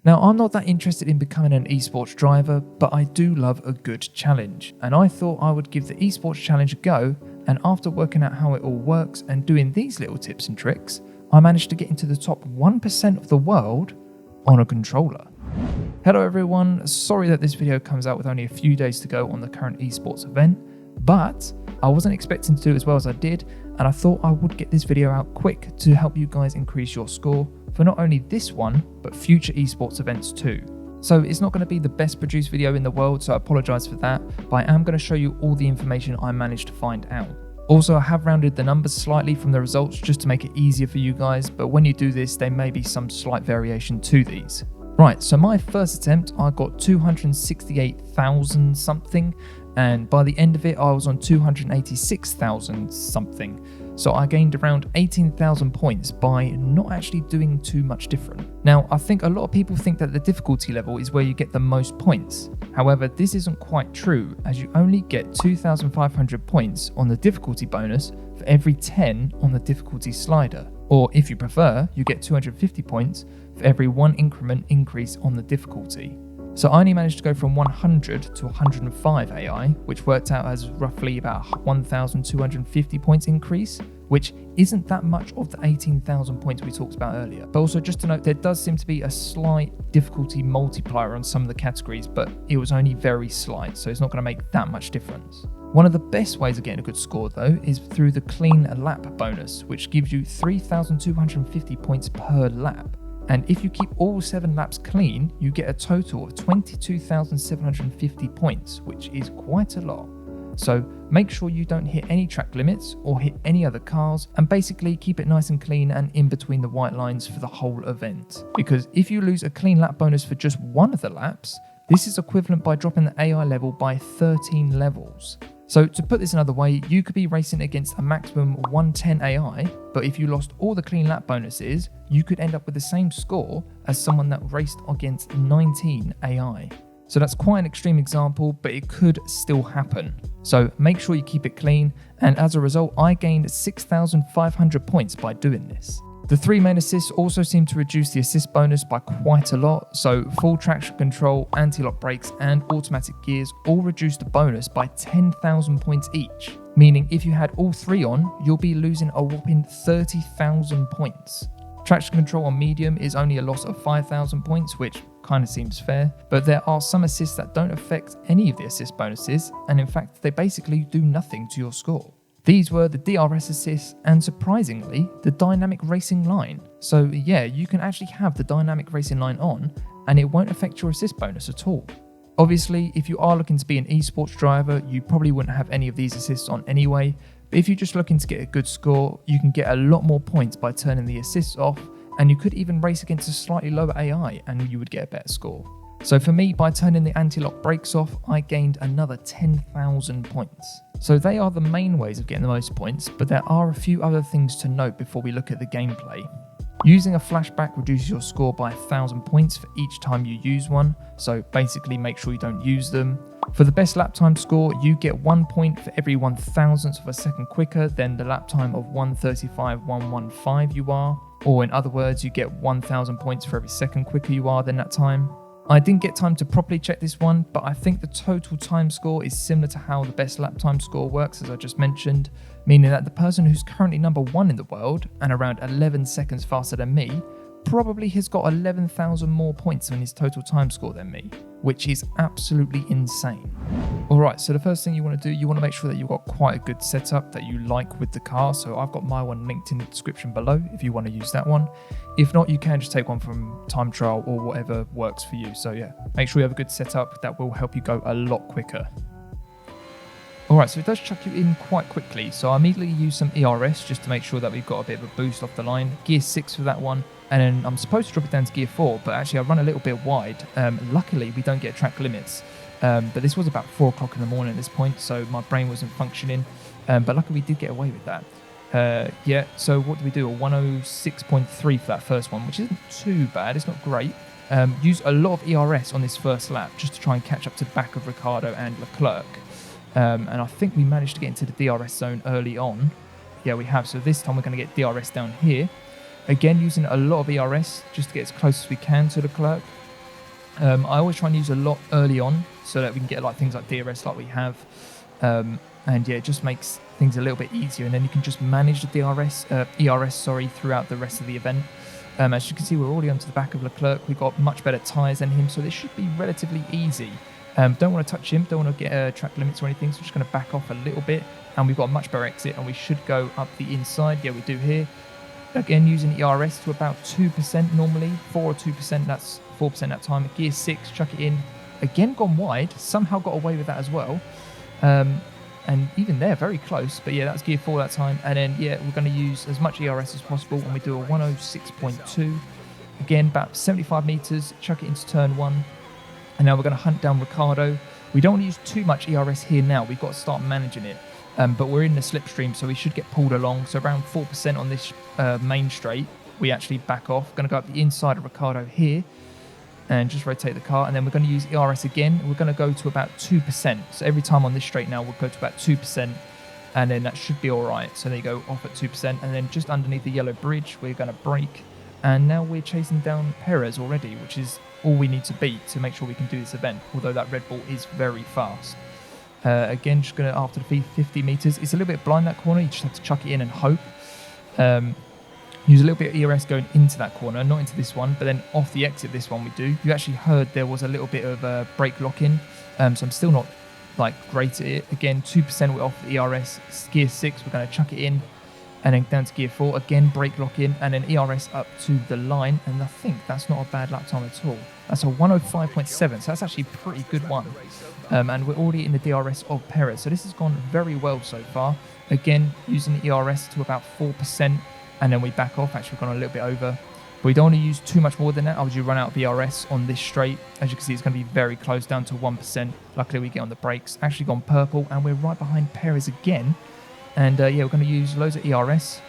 Now, I'm not that interested in becoming an esports driver, but I do love a good challenge, and I thought I would give the esports challenge a go, and after working out how it all works and doing these little tips and tricks, I managed to get into the top 1% of the world on a controller. Hello everyone, sorry that this video comes out with only a few days to go on the current esports event, but I wasn't expecting to do as well as I did, and I thought I would get this video out quick to help you guys increase your score for not only this one, but future esports events too. So it's not going to be the best produced video in the world, so I apologise for that, but I am going to show you all the information I managed to find out. Also, I have rounded the numbers slightly from the results just to make it easier for you guys, but when you do this, there may be some slight variation to these. Right, so my first attempt, I got 268,000 something, and by the end of it, I was on 286,000 something. So I gained around 18,000 points by not actually doing too much different. Now, I think a lot of people think that the difficulty level is where you get the most points. However, this isn't quite true, as you only get 2,500 points on the difficulty bonus for every 10 on the difficulty slider. Or if you prefer, you get 250 points for every 1 increment increase on the difficulty. So I only managed to go from 100 to 105 AI, which worked out as roughly about 1,250 points increase, which isn't that much of the 18,000 points we talked about earlier. But also just to note, there does seem to be a slight difficulty multiplier on some of the categories, but it was only very slight, so it's not going to make that much difference. One of the best ways of getting a good score though is through the clean lap bonus, which gives you 3,250 points per lap. And if you keep all 7 laps clean, you get a total of 22,750 points, which is quite a lot. So make sure you don't hit any track limits or hit any other cars, and basically keep it nice and clean and in between the white lines for the whole event. Because if you lose a clean lap bonus for just one of the laps, this is equivalent by dropping the AI level by 13 levels. So to put this another way, you could be racing against a maximum 110 AI, but if you lost all the clean lap bonuses, you could end up with the same score as someone that raced against 19 AI. So that's quite an extreme example, but it could still happen. So make sure you keep it clean, and as a result, I gained 6,500 points by doing this. The 3 main assists also seem to reduce the assist bonus by quite a lot, so full traction control, anti-lock brakes and automatic gears all reduce the bonus by 10,000 points each, meaning if you had all 3 on, you'll be losing a whopping 30,000 points. Traction control on medium is only a loss of 5,000 points, which kind of seems fair, but there are some assists that don't affect any of the assist bonuses, and in fact they basically do nothing to your score. These were the DRS assists and, surprisingly, the dynamic racing line. So yeah, you can actually have the dynamic racing line on and it won't affect your assist bonus at all. Obviously, if you are looking to be an esports driver, you probably wouldn't have any of these assists on anyway, but if you're just looking to get a good score, you can get a lot more points by turning the assists off, and you could even race against a slightly lower AI and you would get a better score. So for me, by turning the anti-lock brakes off, I gained another 10,000 points. So they are the main ways of getting the most points, but there are a few other things to note before we look at the gameplay. Using a flashback reduces your score by 1,000 points for each time you use one, so basically make sure you don't use them. For the best lap time score, you get 1 point for every 1,000th of a second quicker than the lap time of 1:35.115 you are, or in other words, you get 1,000 points for every second quicker you are than that time. I didn't get time to properly check this one, but I think the total time score is similar to how the best lap time score works, as I just mentioned, meaning that the person who's currently number 1 in the world and around 11 seconds faster than me probably has got 11,000 more points on his total time score than me, which is absolutely insane. Alright, so the first thing you want to do, you want to make sure that you've got quite a good setup that you like with the car. So I've got my one linked in the description below if you want to use that one. If not, you can just take one from Time Trial or whatever works for you. So yeah, make sure you have a good setup. That will help you go a lot quicker. Alright, so it does chuck you in quite quickly. So I immediately use some ERS just to make sure that we've got a bit of a boost off the line. Gear 6 for that one. And then I'm supposed to drop it down to gear 4, but actually I run a little bit wide. Luckily, we don't get track limits. But this was about 4 o'clock in the morning at this point, so my brain wasn't functioning. But luckily we did get away with that. Yeah, so what do we do? A 106.3 for that first one, which isn't too bad. It's not great. Use a lot of ERS on this first lap just to try and catch up to the back of Ricciardo and Leclerc. And I think we managed to get into the DRS zone early on. Yeah, we have. So this time we're going to get DRS down here. Again, using a lot of ERS just to get as close as we can to Leclerc. I always try and use a lot early on so that we can get like things like DRS like we have. And yeah, it just makes things a little bit easier, and then you can just manage the ERS throughout the rest of the event. As you can see, we're already onto the back of Leclerc. We've got much better tyres than him, so this should be relatively easy. Don't want to touch him, don't want to get track limits or anything, so we're just going to back off a little bit, and we've got a much better exit, and we should go up the inside. Yeah, we do here. Again, using ERS to about 2% normally, 4 or 2%, that's 4% that time. Gear 6, chuck it in. Again, gone wide, somehow got away with that as well. And even there, very close. But yeah, that's gear 4 that time. And then, yeah, we're going to use as much ERS as possible when we do a 106.2. Again, about 75 meters, chuck it into turn 1. And now we're going to hunt down Ricciardo. We don't want to use too much ERS here now. We've got to start managing it. But we're in the slipstream, so we should get pulled along. So around 4% on this main straight, we actually back off. Going to go up the inside of Ricciardo here and just rotate the car. And then we're going to use ERS again. We're going to go to about 2%. So every time on this straight now, we'll go to about 2%. And then that should be all right. So there you go, off at 2%. And then just underneath the yellow bridge, we're going to brake. And now we're chasing down Perez already, which is all we need to beat to make sure we can do this event. Although that Red Bull is very fast. Again, just going to, after the 50 meters, it's a little bit blind that corner. You just have to chuck it in and hope. Use a little bit of ERS going into that corner, not into this one, but then off the exit this one we do. You actually heard there was a little bit of brake lock-in, so I'm still not like great at it. Again, 2% we're off the ERS. Gear 6, we're going to chuck it in, and then down to gear 4, again brake lock-in, and then ERS up to the line, and I think that's not a bad lap time at all. That's a 105.7, so that's actually a pretty good one. And we're already in the DRS of Perez, so this has gone very well so far. Again, using the ERS to about 4%, and then we back off. Actually, we've gone a little bit over. But we don't want to use too much more than that. Otherwise, you run out of ERS on this straight. As you can see, it's going to be very close, down to 1%. Luckily, we get on the brakes. Actually gone purple, and we're right behind Perez again. And yeah, we're going to use loads of ERS.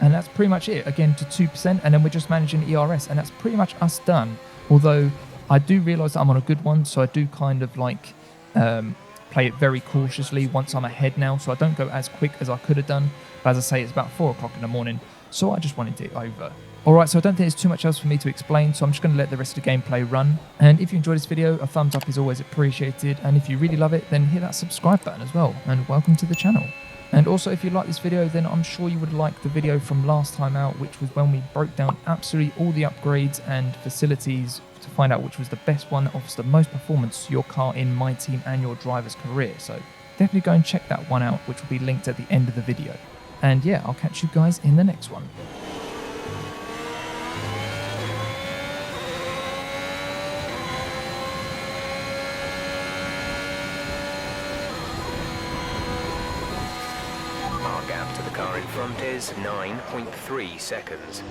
And that's pretty much it. Again, to 2%, and then we're just managing ERS. And that's pretty much us done. Although, I do realise that I'm on a good one, so I do kind of like play it very cautiously once I'm ahead now. So I don't go as quick as I could have done. But as I say, it's about 4 o'clock in the morning, so I just wanted it over. Alright, so I don't think there's too much else for me to explain, so I'm just going to let the rest of the gameplay run. And if you enjoyed this video, a thumbs up is always appreciated. And if you really love it, then hit that subscribe button as well. And welcome to the channel. And also, if you like this video, then I'm sure you would like the video from last time out, which was when we broke down absolutely all the upgrades and facilities to find out which was the best one that offers the most performance to your car in my team and your driver's career. So definitely go and check that one out, which will be linked at the end of the video. And yeah, I'll catch you guys in the next one. Our gap to the car in front is 9.3 seconds.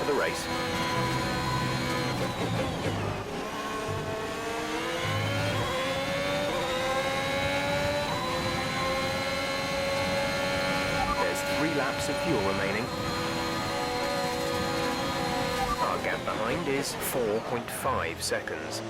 the race. There's 3 laps of fuel remaining. Our gap behind is 4.5 seconds.